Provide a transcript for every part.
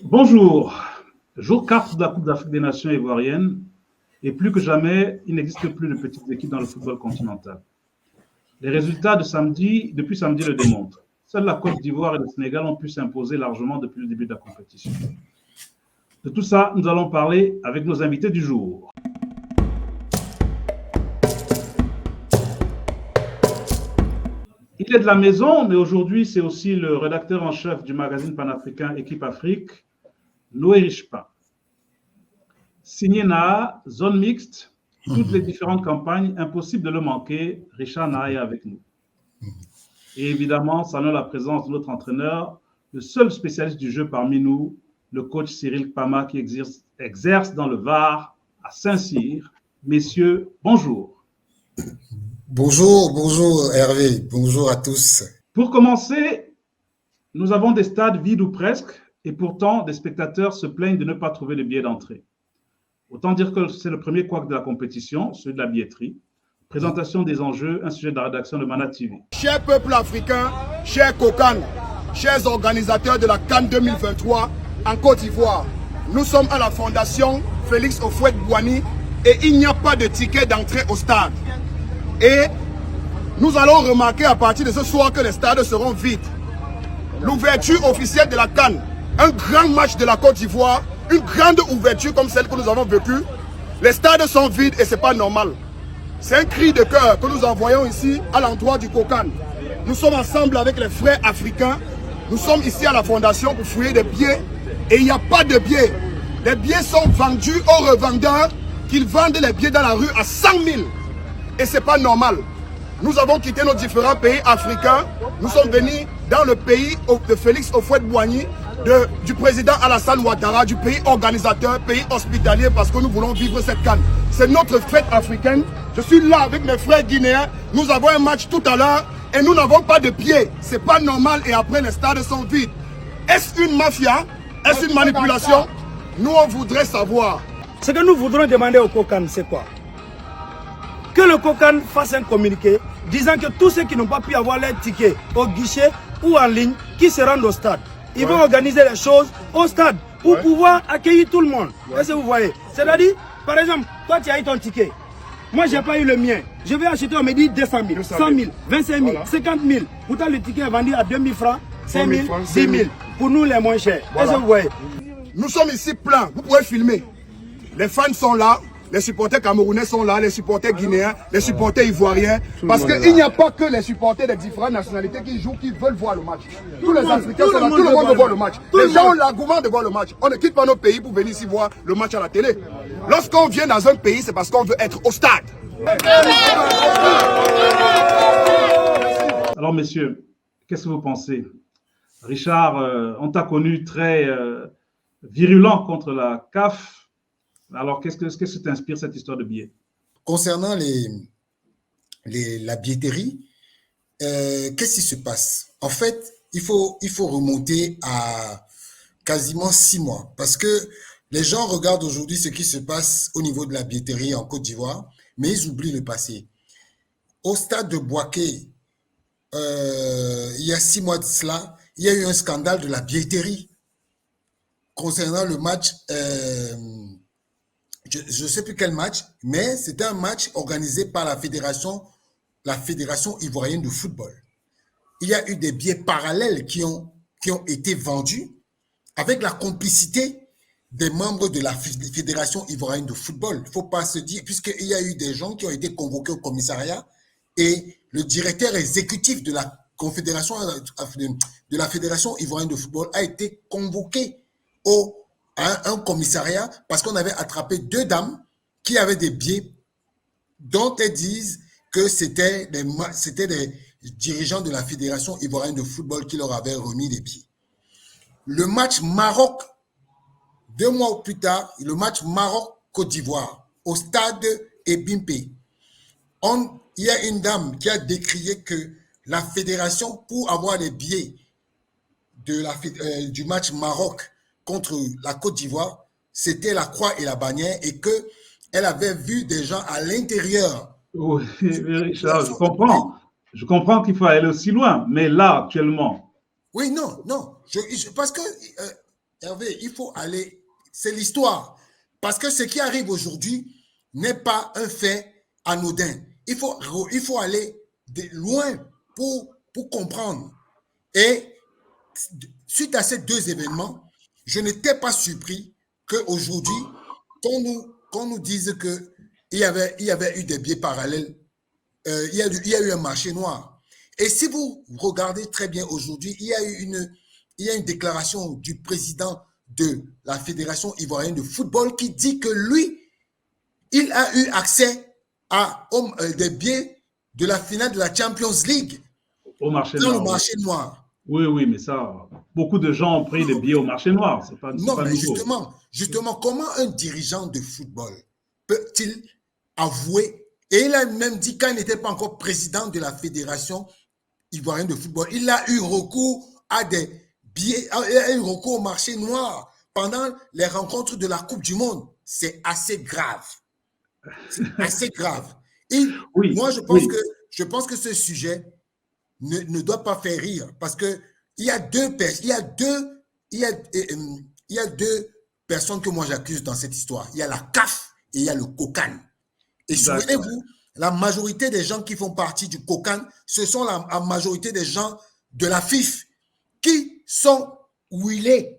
Bonjour. Jour 4 de la Coupe d'Afrique des Nations ivoirienne, et plus que jamais, il n'existe plus de petites équipes dans le football continental. Les résultats depuis samedi le démontrent. Seules la Côte d'Ivoire et le Sénégal ont pu s'imposer largement depuis le début de la compétition. De tout ça, nous allons parler avec nos invités du jour. Il est de la maison, mais aujourd'hui, c'est aussi le rédacteur en chef du magazine panafricain Équipe Afrique, Noé Richepin. Signé Naha, zone mixte, toutes les différentes campagnes, impossible de le manquer, Richard Naha est avec nous. Et évidemment, saluons la présence de notre entraîneur, le seul spécialiste du jeu parmi nous, le coach Cyril Kpama qui exerce dans le Var à Saint-Cyr. Messieurs, bonjour. Bonjour Hervé, bonjour à tous. Pour commencer, nous avons des stades vides ou presque, et pourtant des spectateurs se plaignent de ne pas trouver de billets d'entrée. Autant dire que c'est le premier couac de la compétition, celui de la billetterie. Présentation des enjeux, un sujet de la rédaction de Mana TV. Chers peuples africains, chers COCAN, chers organisateurs de la CAN 2023 en Côte d'Ivoire, nous sommes à la fondation Félix Houphouët-Boigny et il n'y a pas de ticket d'entrée au stade. Et nous allons remarquer à partir de ce soir que les stades seront vides. L'ouverture officielle de la CAN, un grand match de la Côte d'Ivoire, une grande ouverture comme celle que nous avons vécue. Les stades sont vides et ce n'est pas normal. C'est un cri de cœur que nous envoyons ici à l'endroit du COCAN. Nous sommes ensemble avec les frères africains. Nous sommes ici à la fondation pour fouiller des billets et il n'y a pas de billets. Les billets sont vendus aux revendeurs qui vendent les billets dans la rue à 100 000. Et ce n'est pas normal. Nous avons quitté nos différents pays africains. Nous sommes venus dans le pays de Félix Houphouët-Boigny, du président Alassane Ouattara, du pays organisateur, pays hospitalier, parce que nous voulons vivre cette CAN. C'est notre fête africaine. Je suis là avec mes frères guinéens. Nous avons un match tout à l'heure et nous n'avons pas de pied. Ce n'est pas normal et après les stades sont vides. Est-ce une mafia? Est-ce une manipulation? Nous, on voudrait savoir. Ce que nous voudrons demander au COCAN, c'est quoi? Que le COCAN fasse un communiqué disant que tous ceux qui n'ont pas pu avoir leur ticket au guichet ou en ligne, qui se rendent au stade. Ils vont organiser les choses au stade pour pouvoir accueillir tout le monde. Est-ce que vous voyez? C'est-à-dire, par exemple, toi tu as eu ton ticket. Moi, je n'ai pas eu le mien. Je vais acheter, on me dit 200 000, 100 000, 25 000, 50 000. Pourtant, le ticket est vendu à 2 000 francs, 5 000, 10 000. Pour nous, les moins chers. Est-ce que vous voyez? Nous sommes ici pleins. Vous pouvez filmer. Les fans sont là. Les supporters camerounais sont là, les supporters guinéens, les supporters ivoiriens. Parce qu'il n'y a pas que les supporters des différentes nationalités qui jouent, qui veulent voir le match. Tous les Africains sont là, tout le monde veut voir le match. Les gens ont l'argument de voir le match. On ne quitte pas nos pays pour venir ici voir le match à la télé. Lorsqu'on vient dans un pays, c'est parce qu'on veut être au stade. Alors messieurs, qu'est-ce que vous pensez? Richard, on t'a connu très virulent contre la CAF. Alors, qu'est-ce que t'inspire cette histoire de billets? Concernant la billetterie, qu'est-ce qui se passe? En fait, il faut remonter à quasiment 6 mois parce que les gens regardent aujourd'hui ce qui se passe au niveau de la billetterie en Côte d'Ivoire, mais ils oublient le passé. Au stade de Bouaké, il y a 6 mois de cela, il y a eu un scandale de la billetterie concernant le match... je ne sais plus quel match, mais c'était un match organisé par la fédération ivoirienne de football. Il y a eu des billets parallèles qui ont été vendus avec la complicité des membres de la fédération ivoirienne de football. Il ne faut pas se dire, puisqu'il y a eu des gens qui ont été convoqués au commissariat et le directeur exécutif de la confédération de la fédération ivoirienne de football a été convoqué à un commissariat parce qu'on avait attrapé 2 dames qui avaient des billets dont elles disent que c'était des dirigeants de la Fédération ivoirienne de football qui leur avaient remis les billets. Le match Maroc, 2 mois plus tard, le match Maroc-Côte d'Ivoire au stade Ebimpe, il y a une dame qui a décrié que la fédération, pour avoir les billets du match Maroc contre la Côte d'Ivoire, c'était la croix et la bannière et qu'elle avait vu des gens à l'intérieur. Oui, Richard, je comprends qu'il faut aller aussi loin, mais là, actuellement. Oui, non, parce que Hervé, il faut aller, c'est l'histoire. Parce que ce qui arrive aujourd'hui n'est pas un fait anodin. Il faut aller de loin pour comprendre. Et suite à ces deux événements, je n'étais pas surpris qu'aujourd'hui, qu'on nous dise qu'il y avait eu des biais parallèles, il y a eu un marché noir. Et si vous regardez très bien aujourd'hui, il y a une déclaration du président de la Fédération ivoirienne de football qui dit que lui, il a eu accès à des billets de la finale de la Champions League au marché dans noir. le marché noir. Oui, oui, mais ça, beaucoup de gens ont pris des billets au marché noir. C'est pas, non, pas mais nouveau. justement, comment un dirigeant de football peut-il avouer, et il a même dit quand il n'était pas encore président de la Fédération ivoirienne de football, il a eu recours à des billets, il a eu recours au marché noir pendant les rencontres de la Coupe du Monde. C'est assez grave. C'est assez grave. Et oui, moi, je pense que ce sujet ne doit pas faire rire parce que il y a deux personnes que moi j'accuse dans cette histoire. Il y a la CAF et il y a le COCAN. Et souvenez-vous, la majorité des gens qui font partie du COCAN, ce sont la majorité des gens de la FIF qui sont huilés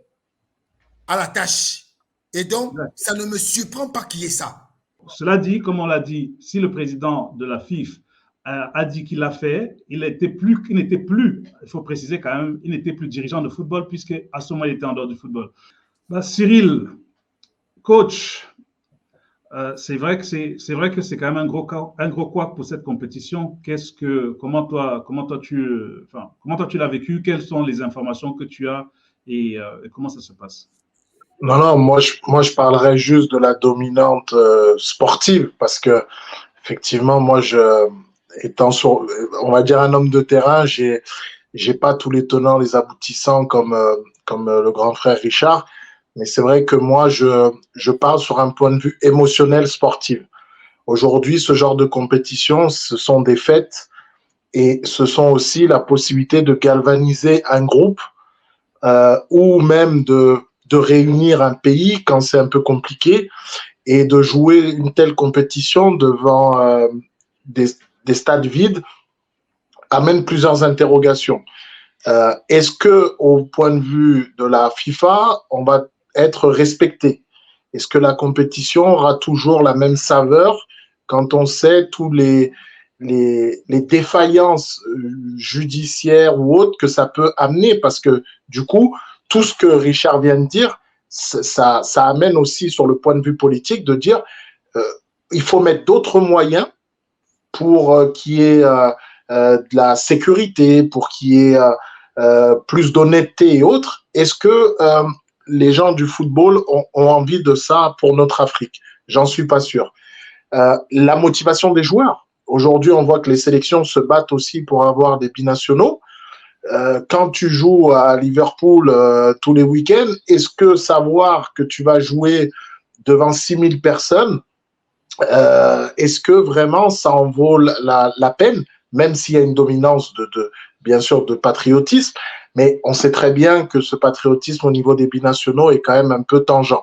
à la tâche. Et donc, ça ne me surprend pas qu'il y ait ça. Cela dit, comme on l'a dit, si le président de la FIF a dit qu'il l'a fait, il n'était plus, il faut préciser quand même, il n'était plus dirigeant de football puisque à ce moment il était en dehors du football. Bah, Cyril, coach, c'est vrai que c'est quand même un gros couac pour cette compétition. Comment toi tu l'as vécu? Quelles sont les informations que tu as et comment ça se passe? Non, moi je parlerais juste de la dominante sportive parce que effectivement, moi étant on va dire un homme de terrain, j'ai pas tous les tenants, les aboutissants comme le grand frère Richard, mais c'est vrai que moi je parle sur un point de vue émotionnel sportif. Aujourd'hui, ce genre de compétition, ce sont des fêtes et ce sont aussi la possibilité de galvaniser un groupe ou même de réunir un pays quand c'est un peu compliqué et de jouer une telle compétition devant des stades vides amène plusieurs interrogations. Est-ce que, au point de vue de la FIFA, on va être respecté? Est-ce que la compétition aura toujours la même saveur quand on sait tous les défaillances judiciaires ou autres que ça peut amener? Parce que du coup, tout ce que Richard vient de dire, ça amène aussi sur le point de vue politique de dire il faut mettre d'autres moyens pour qu'il y ait de la sécurité, pour qu'il y ait plus d'honnêteté et autres. Est-ce que les gens du football ont envie de ça pour notre Afrique? J'en suis pas sûr. La motivation des joueurs. Aujourd'hui, on voit que les sélections se battent aussi pour avoir des binationaux. Quand tu joues à Liverpool tous les week-ends, est-ce que savoir que tu vas jouer devant 6000 personnes, est-ce que vraiment ça en vaut la peine, même s'il y a une dominance bien sûr de patriotisme, mais on sait très bien que ce patriotisme au niveau des binationaux est quand même un peu tangent.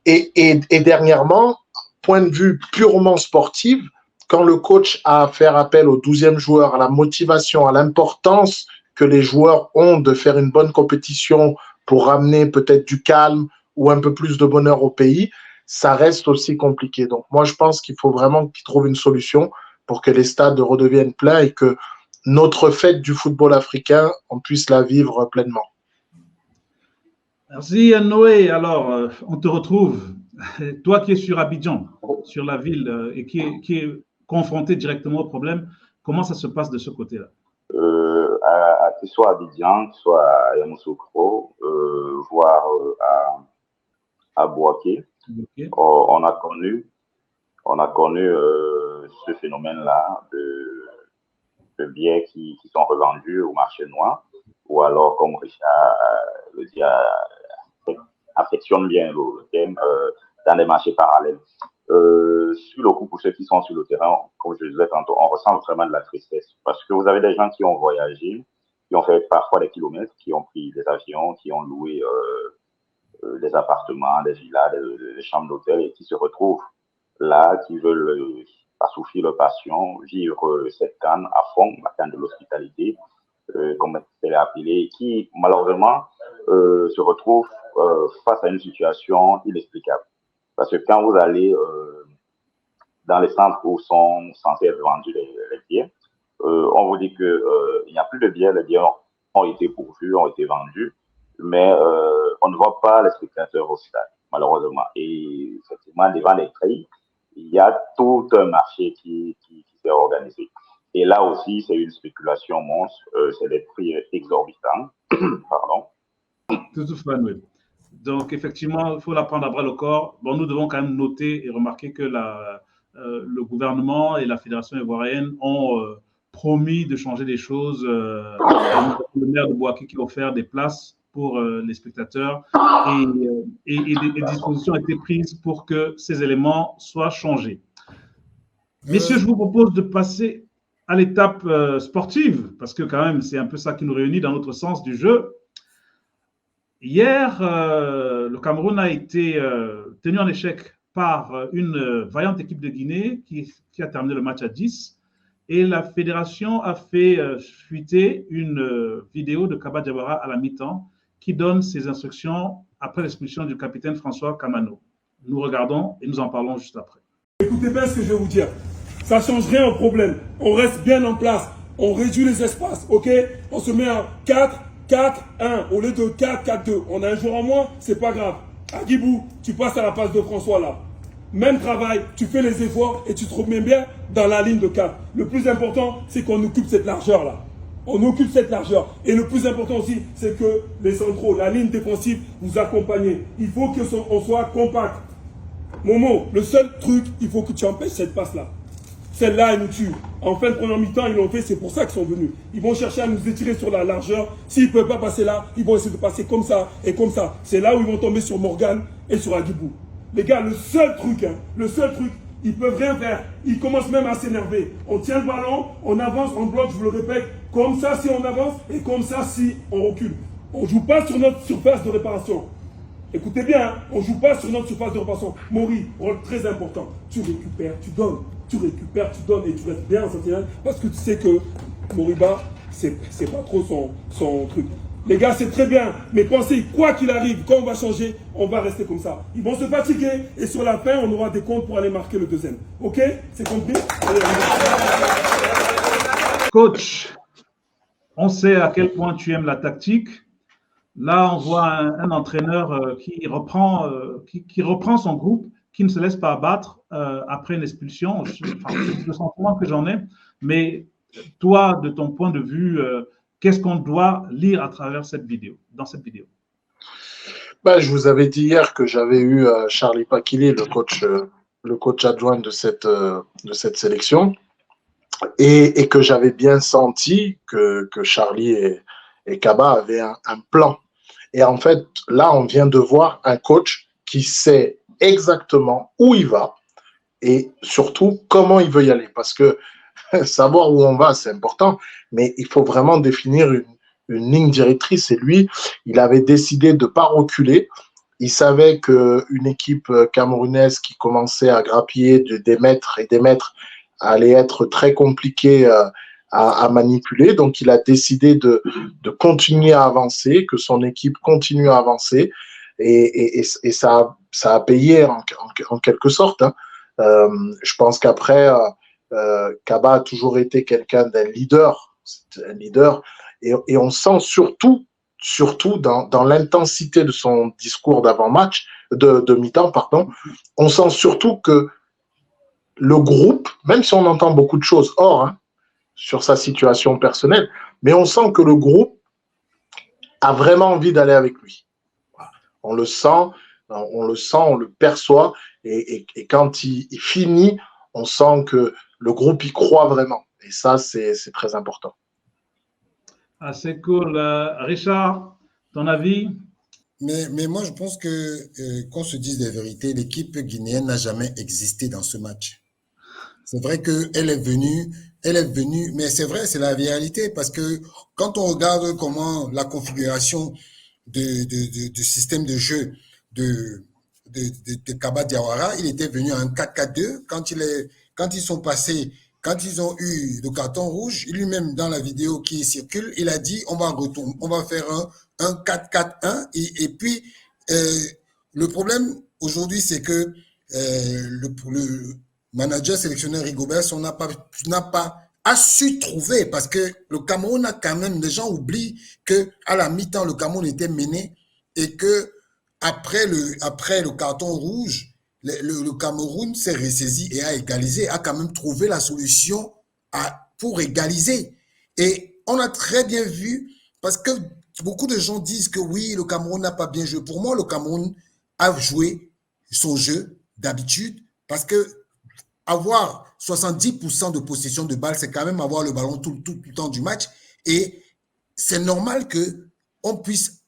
Et dernièrement, point de vue purement sportif, quand le coach a à faire appel au 12e joueur, à la motivation, à l'importance que les joueurs ont de faire une bonne compétition pour ramener peut-être du calme ou un peu plus de bonheur au pays, ça reste aussi compliqué. Donc moi, je pense qu'il faut vraiment qu'ils trouvent une solution pour que les stades redeviennent pleins et que notre fête du football africain, on puisse la vivre pleinement. Merci Noé. Alors, on te retrouve. Toi qui es sur Abidjan, sur la ville, et qui est confronté directement au problème, comment ça se passe de ce côté-là? Que ce soit à Abidjan, que ce soit à Yamoussoukro, voire à Bouaké, okay. On a connu ce phénomène-là de billets qui sont revendus au marché noir, ou alors, comme Richard le dit, affectionne bien le thème, dans des marchés parallèles. Sur le coup, pour ceux qui sont sur le terrain, comme je le disais tantôt, on ressent vraiment de la tristesse parce que vous avez des gens qui ont voyagé, qui ont fait parfois des kilomètres, qui ont pris des avions, qui ont loué des appartements, des villas, des chambres d'hôtel et qui se retrouvent là, qui veulent assouvir leur passion, vivre cette CAN à fond, la CAN de l'hospitalité, comme elle est appelée, qui malheureusement se retrouvent face à une situation inexplicable. Parce que quand vous allez dans les centres où sont censés être vendus les billets, on vous dit qu'il n'y a plus de billets, les billets ont été pourvus, ont été vendus, mais on ne voit pas les spectateurs au stade, malheureusement. Et effectivement, devant les prix, il y a tout un marché qui s'est organisé. Et là aussi, c'est une spéculation monstre, c'est des prix exorbitants. Pardon. Tout à fait, oui. Donc, effectivement, il faut la prendre à bras le corps. Bon, nous devons quand même noter et remarquer que le gouvernement et la Fédération ivoirienne ont promis de changer les choses. Le maire de Bouaké qui a offert des places pour les spectateurs et des dispositions ont été prises pour que ces éléments soient changés. Messieurs, je vous propose de passer à l'étape sportive, parce que quand même, c'est un peu ça qui nous réunit dans notre sens du jeu. Hier, le Cameroun a été tenu en échec par une vaillante équipe de Guinée qui a terminé le match à 10. Et la fédération a fait fuiter une vidéo de Kaba Diawara à la mi-temps qui donne ses instructions après l'expulsion du capitaine François Kamano. Nous regardons et nous en parlons juste après. Écoutez bien ce que je vais vous dire. Ça ne change rien au problème. On reste bien en place. On réduit les espaces, ok? On se met à 4-4-1 au lieu de 4-4-2. On a un joueur en moins, c'est pas grave. Agibou, tu passes à la passe de François là. Même travail, tu fais les efforts et tu te remets bien dans la ligne de 4. Le plus important, c'est qu'on occupe cette largeur là. On occupe cette largeur. Et le plus important aussi, c'est que les centraux, la ligne défensive, vous accompagnez. Il faut qu'on soit compact. Momo, le seul truc, il faut que tu empêches cette passe-là. Celle-là, elle nous tue. En fin de première mi-temps, ils l'ont fait, c'est pour ça qu'ils sont venus. Ils vont chercher à nous étirer sur la largeur. S'ils ne peuvent pas passer là, ils vont essayer de passer comme ça et comme ça. C'est là où ils vont tomber sur Morgan et sur Agibou. Les gars, le seul truc, ils peuvent rien faire. Ils commencent même à s'énerver. On tient le ballon, on avance, on bloque, je vous le répète. Comme ça si on avance et comme ça si on recule. On ne joue pas sur notre surface de réparation. Écoutez bien, hein, on ne joue pas sur notre surface de réparation. Mori, rôle très important. Tu récupères, tu donnes. Tu récupères, tu donnes et tu restes bien en sentinelle parce que tu sais que Moriba, c'est pas trop son truc. Les gars, c'est très bien, mais pensez, quoi qu'il arrive, quand on va changer, on va rester comme ça. Ils vont se fatiguer et sur la fin, on aura des comptes pour aller marquer le deuxième. Ok? C'est compris? Allez, Coach, on sait à quel point tu aimes la tactique. Là, on voit un entraîneur qui reprend son groupe, qui ne se laisse pas abattre après une expulsion. C'est le sentiment que j'en ai. Mais toi, de ton point de vue, qu'est-ce qu'on doit lire à travers cette vidéo, dans cette vidéo? Je vous avais dit hier que j'avais eu Charlie Pakili, le coach adjoint de cette sélection, et que j'avais bien senti que Charlie et Kaba avaient un plan. Et en fait, là, on vient de voir un coach qui sait exactement où il va et surtout comment il veut y aller. Parce que savoir où on va, c'est important, mais il faut vraiment définir une ligne directrice. Et lui, il avait décidé de ne pas reculer. Il savait qu'une équipe camerounaise qui commençait à grappiller des mètres et des mètres allait être très compliquée à manipuler. Donc, il a décidé de continuer à avancer, que son équipe continue à avancer. Et ça a payé en quelque sorte. Hein. Je pense qu'après, Kaba a toujours été quelqu'un d'un leader. C'est un leader. Et on sent surtout dans l'intensité de son discours d'avant-match, de mi-temps, pardon, on sent surtout que le groupe, même si on entend beaucoup de choses hors, hein, sur sa situation personnelle, mais on sent que le groupe a vraiment envie d'aller avec lui. On le sent, on le perçoit, et quand il finit, on sent que le groupe y croit vraiment. Et ça, c'est très important. Ah, c'est cool. Richard, ton avis? Mais moi, je pense que, qu'on se dise la vérité, l'équipe guinéenne n'a jamais existé dans ce match. C'est vrai qu'elle est venue, mais c'est vrai, c'est la réalité, parce que quand on regarde comment la configuration du système de jeu de Kaba Diawara, il était venu en 4-4-2. Quand ils sont passés, quand ils ont eu le carton rouge, lui-même dans la vidéo qui circule, il a dit on va faire un 4-4-1. Et puis, le problème aujourd'hui, c'est que le manager sélectionneur Rigobert n'a pas su trouver, parce que le Cameroun a quand même, les gens oublient qu'à la mi-temps, le Cameroun était mené et que après le carton rouge, le Cameroun s'est ressaisi et a égalisé, a quand même trouvé la solution pour égaliser. Et on a très bien vu, parce que beaucoup de gens disent que oui, le Cameroun n'a pas bien joué. Pour moi, le Cameroun a joué son jeu d'habitude, parce que avoir 70% de possession de balle, c'est quand même avoir le ballon tout le temps du match. Et c'est normal qu'on puisse,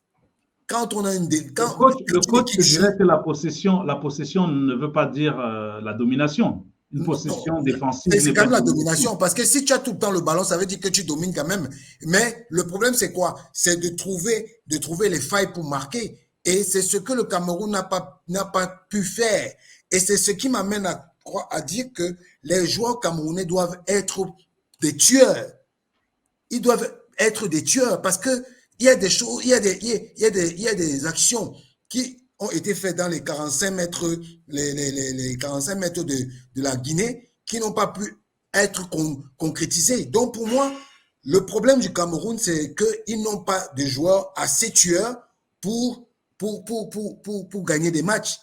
quand on a le coach dirait que la possession ne veut pas dire la domination. Une possession défensive. C'est quand même la domination, parce que si tu as tout le temps le ballon, ça veut dire que tu domines quand même. Mais le problème, c'est quoi? C'est de trouver les failles pour marquer. Et c'est ce que le Cameroun n'a pas pu faire. Et c'est ce qui m'amène à dire que les joueurs camerounais doivent être des tueurs. Ils doivent être des tueurs, parce que il y a des choses, il y a des actions qui ont été faites dans les 45 mètres, les 45 mètres de la Guinée, qui n'ont pas pu être concrétisées. Donc pour moi, le problème du Cameroun, c'est qu'ils n'ont pas de joueurs assez tueurs pour gagner des matchs.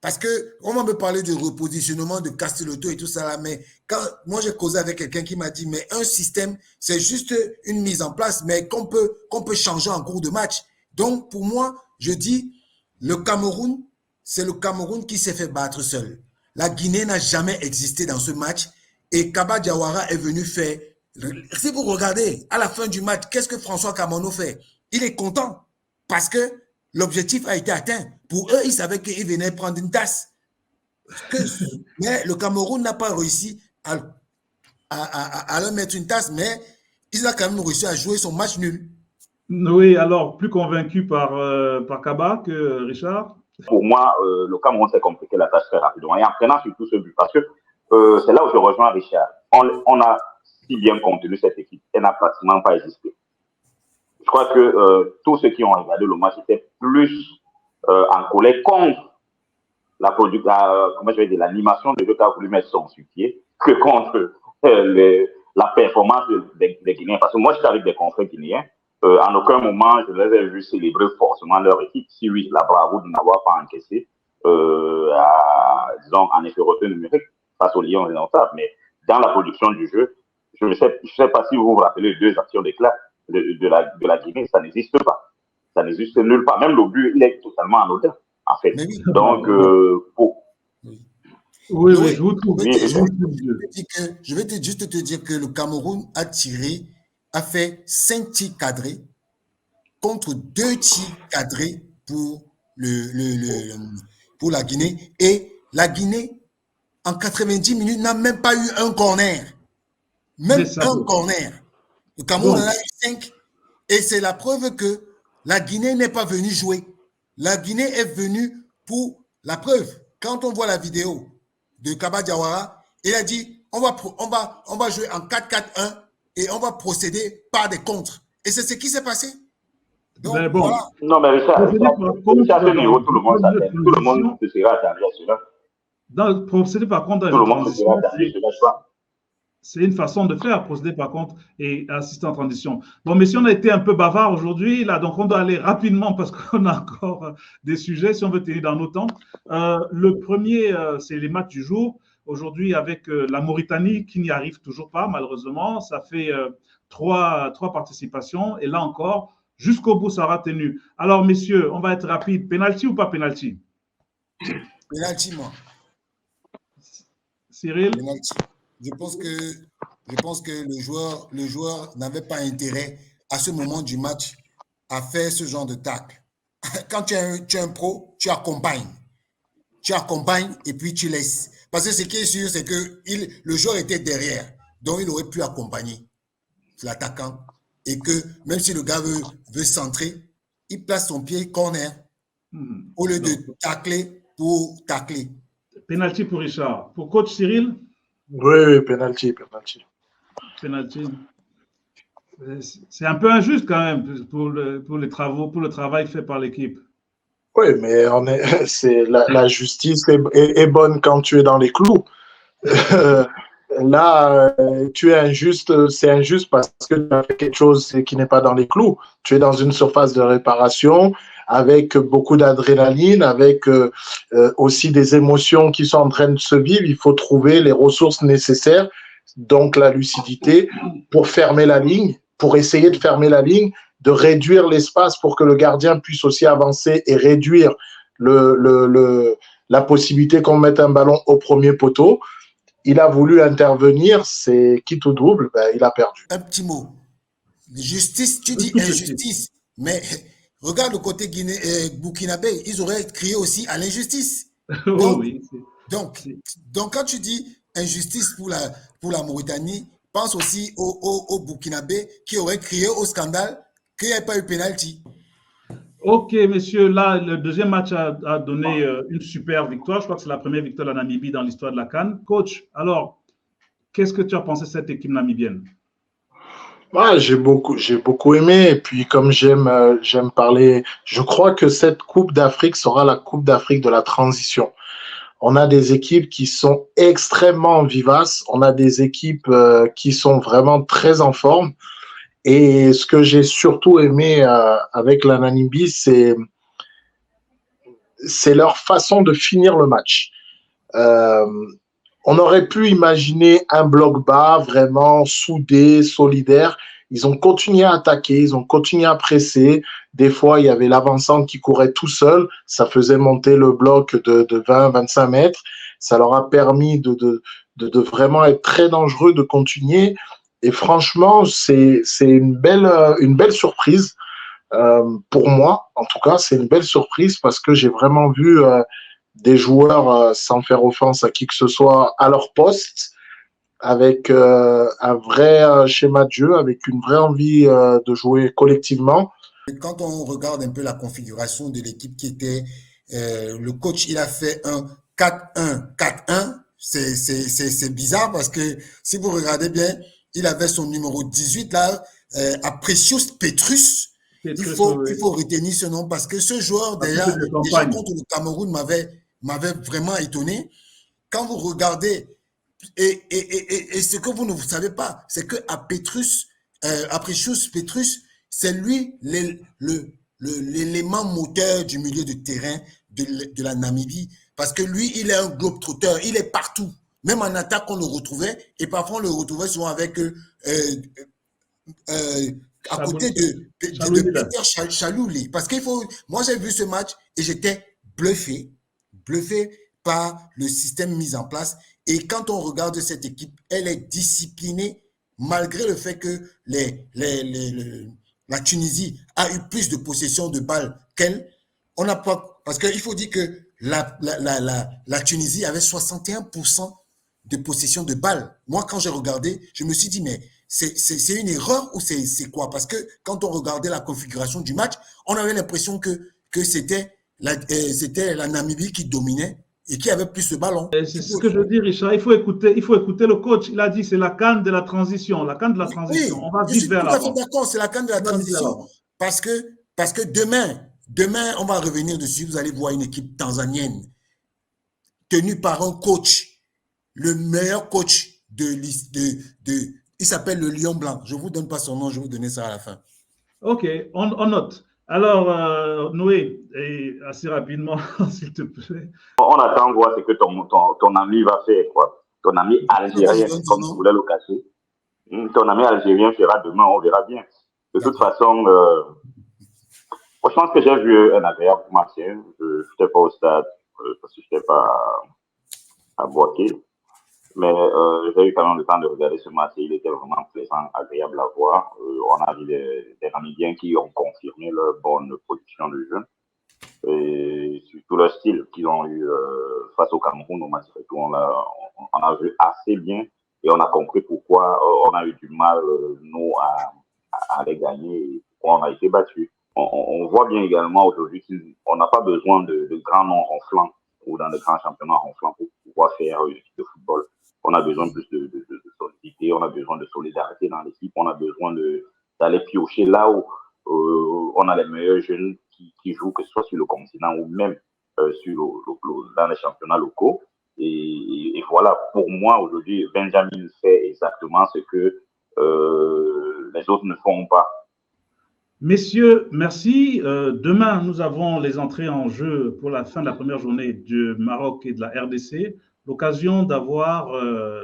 Parce que on va me parler de repositionnement de Castellotto et tout ça là, mais quand moi j'ai causé avec quelqu'un qui m'a dit, mais un système, c'est juste une mise en place, mais qu'on peut changer en cours de match. Donc pour moi, je dis, le Cameroun, c'est le Cameroun qui s'est fait battre seul. La Guinée n'a jamais existé dans ce match, et Kaba Diawara est venu faire. Si vous regardez à la fin du match, qu'est-ce que François Kamono fait? Il est content parce que l'objectif a été atteint. Pour eux, ils savaient qu'ils venaient prendre une tasse. Mais le Cameroun n'a pas réussi à leur mettre une tasse, mais il a quand même réussi à jouer son match nul. Oui, alors, plus convaincu par Kaba que Richard? Pour moi, le Cameroun s'est compliqué la tâche très rapidement. Et en prenant surtout ce but, parce que c'est là où je rejoins Richard. On a si bien contenu cette équipe. Elle n'a pratiquement pas existé. Je crois que tous ceux qui ont regardé le match étaient plus en colère contre l'animation de jeu qu'a voulu mettre son pied que contre la performance des Guinéens. Parce que moi, j'étais avec des confrères guinéens. En aucun moment, je les ai vus célébrer forcément leur équipe. Si oui, la bravoure de n'avoir pas encaissé, disons, en infériorité numérique face aux Lions indomptables. Mais dans la production du jeu, je ne sais pas si vous vous rappelez les deux actions d'éclat de la Guinée, ça n'existe pas. Ça n'existe nulle part. Même le but, il est totalement anodin, en fait. Oui. Donc, Oui, je vous trouve. Je vais juste te dire que le Cameroun a fait 5 tirs cadrés contre 2 tirs cadrés pour la Guinée. Et la Guinée, en 90 minutes, n'a même pas eu un corner. Même un corner. Le Cameroun en a eu 5. Et c'est la preuve que la Guinée n'est pas venue jouer. La Guinée est venue pour la preuve. Quand on voit la vidéo de Kaba Diawara, il a dit on va jouer en 4-4-1 et on va procéder par des contres. Et c'est ce qui s'est passé. Donc, mais bon. Voilà. Non, mais Richard, à ce niveau, tout le monde s'attend. Tout le monde se sera attendu à cela. Donc, procéder par contre, tout le monde se sera attendu à cela. C'est une façon de faire, procéder par contre et assister en transition. Bon, mais si on a été un peu bavard aujourd'hui, là, donc on doit aller rapidement parce qu'on a encore des sujets, si on veut tenir dans nos temps. Le premier, c'est les matchs du jour. Aujourd'hui, avec la Mauritanie qui n'y arrive toujours pas, malheureusement. Ça fait trois participations et là encore, jusqu'au bout, ça aura tenu. Alors, messieurs, on va être rapide. Penalty ou pas penalty? Penalty, moi. Cyril? Penalty. Je pense que le joueur n'avait pas intérêt à ce moment du match à faire ce genre de tacle. Quand tu es un pro, tu accompagnes. Tu accompagnes et puis tu laisses. Parce que ce qui est sûr, c'est que le joueur était derrière. Donc, il aurait pu accompagner l'attaquant. Et que même si le gars veut centrer, il place son pied corner. au lieu de tacler pour tacler. Penalty pour Richard. Pour coach Cyril? Oui, penalty. Penalty. C'est un peu injuste quand même pour le travail fait par l'équipe. Oui, mais la justice est bonne quand tu es dans les clous. Là, tu es injuste, c'est injuste parce que tu as fait quelque chose qui n'est pas dans les clous. Tu es dans une surface de réparation avec beaucoup d'adrénaline, avec aussi des émotions qui sont en train de se vivre. Il faut trouver les ressources nécessaires, donc la lucidité, pour fermer la ligne, pour essayer de fermer la ligne, de réduire l'espace pour que le gardien puisse aussi avancer et réduire la possibilité qu'on mette un ballon au premier poteau. Il a voulu intervenir, c'est quitte ou double, il a perdu. Un petit mot. Justice, tu dis injustice, mais regarde le côté burkinabé, ils auraient crié aussi à l'injustice. Donc, quand tu dis injustice pour la Mauritanie, pense aussi au Burkinabé qui aurait crié au scandale qu'il n'y ait pas eu pénalty. Ok, messieurs, là, le deuxième match a donné une super victoire. Je crois que c'est la première victoire de la Namibie dans l'histoire de la CAN. Coach, alors, qu'est-ce que tu as pensé de cette équipe namibienne? J'ai beaucoup aimé. Et puis, comme j'aime parler, je crois que cette Coupe d'Afrique sera la Coupe d'Afrique de la transition. On a des équipes qui sont extrêmement vivaces. On a des équipes qui sont vraiment très en forme. Et ce que j'ai surtout aimé avec la Namibie, c'est leur façon de finir le match. On aurait pu imaginer un bloc bas, vraiment soudé, solidaire. Ils ont continué à attaquer, ils ont continué à presser. Des fois, il y avait l'avancant qui courait tout seul. Ça faisait monter le bloc de 20-25 mètres. Ça leur a permis de vraiment être très dangereux, de continuer. Et franchement, c'est une belle surprise. Pour moi, en tout cas, c'est une belle surprise parce que j'ai vraiment vu des joueurs, sans faire offense à qui que ce soit, à leur poste, avec un vrai schéma de jeu, avec une vraie envie de jouer collectivement. Quand on regarde un peu la configuration de l'équipe qui était, le coach, il a fait un 4-1-4-1. C'est bizarre parce que si vous regardez bien, il avait son numéro 18 là, Aprécius Petrus. Il faut retenir ce nom parce que ce joueur, déjà contre le Cameroun, m'avait vraiment étonné. Quand vous regardez, et ce que vous ne savez pas, c'est que Aprécius Petrus, c'est lui l'élément moteur du milieu de terrain de la Namibie. Parce que lui, il est un globe-trotteur, il est partout. Même en attaque, on le retrouvait. Et parfois, on le retrouvait souvent avec à côté de Peter Chalouli. Parce moi, j'ai vu ce match et j'étais bluffé par le système mis en place. Et quand on regarde cette équipe, elle est disciplinée malgré le fait que la Tunisie a eu plus de possession de balles qu'elle. On n'a pas, parce qu'il faut dire que la Tunisie avait 61% de possession de balles. Moi, quand j'ai regardé, je me suis dit, mais c'est une erreur ou c'est quoi? Parce que quand on regardait la configuration du match, on avait l'impression que c'était la Namibie qui dominait et qui avait plus de ballons. C'est ce que je dis, Richard. Il faut écouter le coach. Il a dit c'est la CAN de la transition. La CAN de la transition. Oui, on va vite vers l'avant. Je suis tout à fait d'accord, c'est la CAN de la transition. Parce que demain, on va revenir dessus. Vous allez voir une équipe tanzanienne tenue par un coach, le meilleur coach il s'appelle le Lion Blanc. Je ne vous donne pas son nom, je vais vous donner ça à la fin. Ok, on note. Alors, Noé, assez rapidement, s'il te plaît. On attend voir ce que ton ami va faire, quoi. Ton ami algérien, comme tu voulais le cacher. Ton ami algérien fera demain, on verra bien. De toute façon, je pense que j'ai vu un agréable match. Je n'étais pas au stade parce que je n'étais pas à Boaké. Mais j'ai eu quand même le temps de regarder ce match et il était vraiment plaisant, agréable à voir. On a vu des Namibiens qui ont confirmé leur bonne production de jeu et surtout leur style qu'ils ont eu face au Cameroun au match retour. On a vu assez bien et on a compris pourquoi on a eu du mal, nous, à les gagner et pourquoi on a été battus. on voit bien également aujourd'hui qu'on n'a pas besoin de grands noms ronflants ou dans de grands championnats ronflants pour pouvoir faire une équipe de football. On a besoin plus de solidité, on a besoin de solidarité dans l'équipe, on a besoin d'aller piocher là où on a les meilleurs jeunes qui jouent, que ce soit sur le continent ou même dans les championnats locaux. Et voilà, pour moi, aujourd'hui, Benjamin fait exactement ce que les autres ne font pas. Messieurs, merci. Demain, nous avons les entrées en jeu pour la fin de la première journée du Maroc et de la RDC. L'occasion d'avoir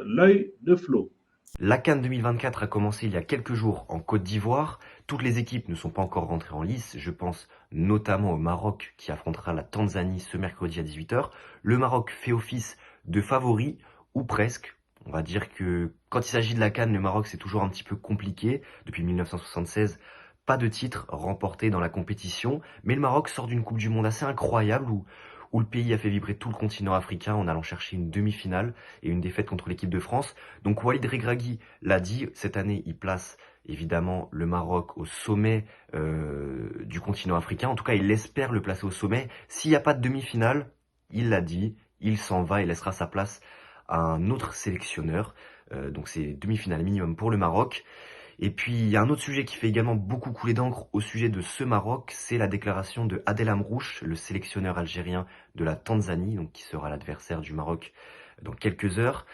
l'œil de Flo. La CAN 2024 a commencé il y a quelques jours en Côte d'Ivoire. Toutes les équipes ne sont pas encore rentrées en lice. Je pense notamment au Maroc qui affrontera la Tanzanie ce mercredi à 18h. Le Maroc fait office de favori, ou presque. On va dire que quand il s'agit de la CAN, le Maroc c'est toujours un petit peu compliqué. Depuis 1976, pas de titre remporté dans la compétition. Mais le Maroc sort d'une Coupe du Monde assez incroyable où le pays a fait vibrer tout le continent africain en allant chercher une demi-finale et une défaite contre l'équipe de France. Donc Walid Regragui l'a dit, cette année il place évidemment le Maroc au sommet du continent africain. En tout cas, il espère le placer au sommet. S'il n'y a pas de demi-finale, il l'a dit, il s'en va et laissera sa place à un autre sélectionneur. Donc c'est demi-finale minimum pour le Maroc. Et puis, il y a un autre sujet qui fait également beaucoup couler d'encre au sujet de ce Maroc, c'est la déclaration de Adel Amrouche, le sélectionneur algérien de la Tanzanie, donc qui sera l'adversaire du Maroc dans quelques heures.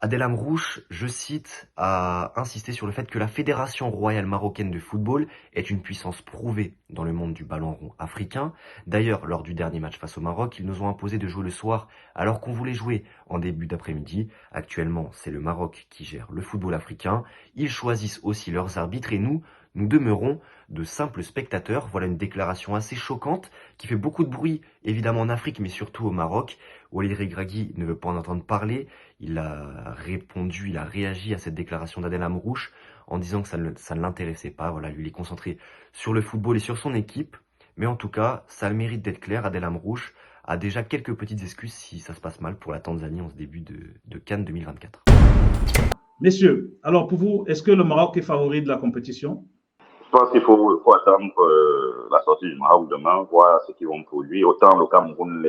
Adel Amrouche, je cite, a insisté sur le fait que la Fédération royale marocaine de football est une puissance prouvée dans le monde du ballon rond africain. D'ailleurs, lors du dernier match face au Maroc, ils nous ont imposé de jouer le soir alors qu'on voulait jouer en début d'après-midi. Actuellement, c'est le Maroc qui gère le football africain. Ils choisissent aussi leurs arbitres et nous demeurons de simples spectateurs. Voilà une déclaration assez choquante qui fait beaucoup de bruit, évidemment en Afrique, mais surtout au Maroc. Walid Regragui ne veut pas en entendre parler. Il a réagi à cette déclaration d'Adel Amrouche en disant que ça ne l'intéressait pas. Voilà, lui, il est concentré sur le football et sur son équipe. Mais en tout cas, ça a le mérite d'être clair. Adel Amrouche a déjà quelques petites excuses si ça se passe mal pour la Tanzanie en ce début de CAN 2024. Messieurs, alors pour vous, est-ce que le Maroc est favori de la compétition? Je pense qu'il faut attendre la sortie du Maroc demain, voir ce qu'ils vont produire. Autant le Cameroun,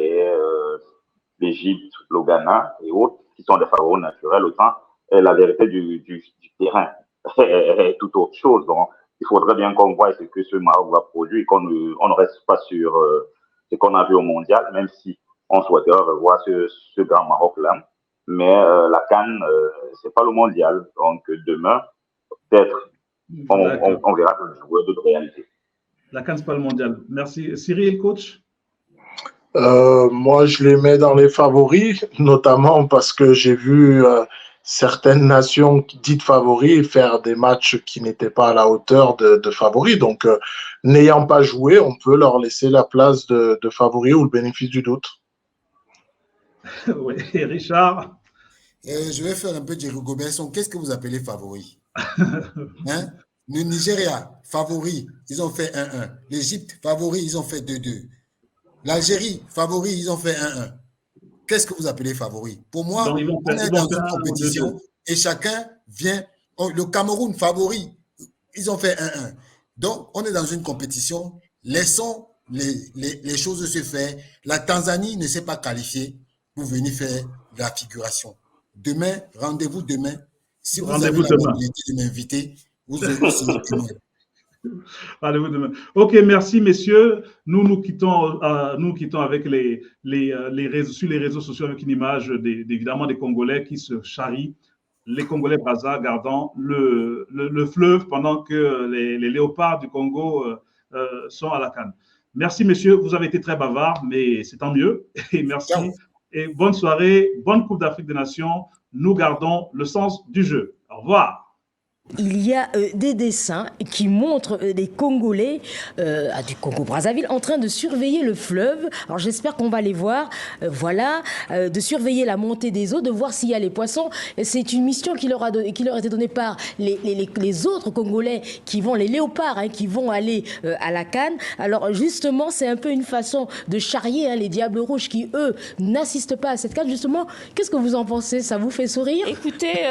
l'Égypte, le Ghana et autres, qui sont des favoris naturels, autant la vérité du terrain est tout autre chose. Donc, il faudrait bien qu'on voie ce que ce Maroc va produire et qu'on ne reste pas sur ce qu'on a vu au mondial, même si on souhaiterait revoir ce grand Maroc-là. Mais la CAN, c'est pas le mondial. Donc, demain, peut-être, on verra le joueur de réalité. La CAN, c'est pas le mondial. Merci. Cyril, coach? Moi, je les mets dans les favoris, notamment parce que j'ai vu certaines nations dites favoris faire des matchs qui n'étaient pas à la hauteur de favoris. Donc, n'ayant pas joué, on peut leur laisser la place de favoris ou le bénéfice du doute. Oui, Richard? Je vais faire un peu de Gobesson. Qu'est-ce que vous appelez favori? Hein? Le Nigeria, favori, ils ont fait 1-1. L'Égypte, favori, ils ont fait 2-2. L'Algérie, favori, ils ont fait 1-1. Qu'est-ce que vous appelez favori? Pour moi, on est dans une compétition et chacun vient. Le Cameroun, favori, ils ont fait 1-1. Donc, on est dans une compétition. Laissons les choses se faire. La Tanzanie ne s'est pas qualifiée pour venir faire de la figuration. Demain, rendez-vous demain. Si vous avez l'opportunité de m'inviter, vous aurez aussi demain. Rendez-vous demain. Ok, merci messieurs. Nous quittons avec sur les réseaux sociaux avec une image évidemment des Congolais qui se charrient, les Congolais Brazza gardant le fleuve pendant que les léopards du Congo sont à la CAN. Merci messieurs, vous avez été très bavards, mais c'est tant mieux. Et merci. Et bonne soirée, bonne Coupe d'Afrique des Nations. Nous gardons le sens du jeu. Au revoir. Il y a des dessins qui montrent des Congolais du Congo-Brazzaville en train de surveiller le fleuve. Alors j'espère qu'on va les voir. De surveiller la montée des eaux, de voir s'il y a les poissons. C'est une mission qui leur a été donnée par les autres Congolais les léopards qui vont aller à la CAN. Alors justement, c'est un peu une façon de charrier les Diables Rouges qui, eux, n'assistent pas à cette CAN. Justement, qu'est-ce que vous en pensez? Ça vous fait sourire? Écoutez,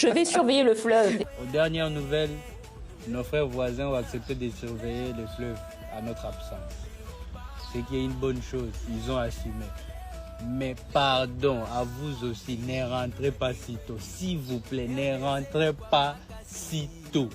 je vais surveiller le fleuve. Aux dernières nouvelles, nos frères voisins ont accepté de surveiller le fleuve à notre absence. Ce qui est une bonne chose, ils ont assumé. Mais pardon, à vous aussi, ne rentrez pas si tôt. S'il vous plaît, ne rentrez pas si tôt.